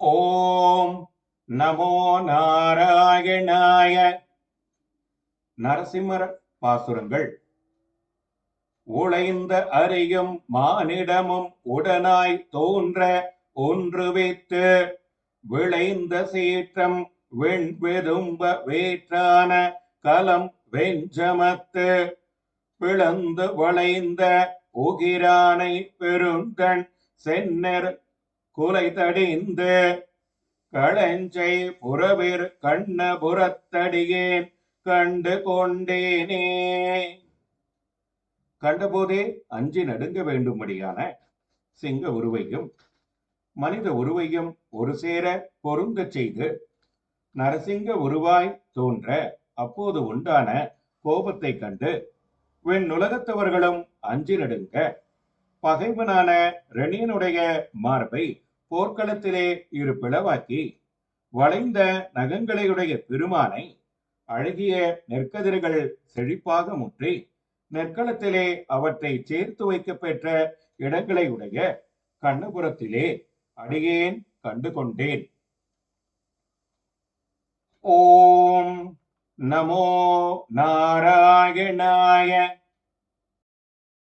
ஓம் நமோ நாராயணாய. நரசிம்மர் பாசுரங்கள். உழைந்த அறியும் மானிடமும் உடனாய் தோன்ற ஒன்று வைத்து விளைந்த சீற்றம் வெண்வெதும்ப வேற்றான கலம் வெஞ்சமத்து பிளந்து வளைந்த உகிரானை பெருந்தன் சென்னர் குலை தடிந்து களஞ்சை புறவிர் கண்ணபுரத்தடியேன் கண்டு கொண்டேனே. கண்டபோதே அஞ்சி நடுங்க வேண்டும்படியான சிங்க உருவையும் மனித உருவையும் ஒரு சேர பொருந்தச் செய்து நரசிங்க உருவாய் தோன்ற அப்போது உண்டான கோபத்தை கண்டு விண்ணுலகத்தவர்களும் அஞ்சி நடுங்க பகைவனான இரணியனுடைய மார்பை போர்க்களத்திலே இரு பிளவாக்கி வளைந்த நகங்களையுடைய பெருமானை அழகிய நெற்கதிர்கள் செழிப்பாக முற்றி நெற்களத்திலே அவற்றை சேர்த்து வைக்க பெற்ற இடங்களை உடைய கண்ணபுரத்திலே அடியேன் கண்டு கொண்டேன். ஓம் நமோ நாராயணாய.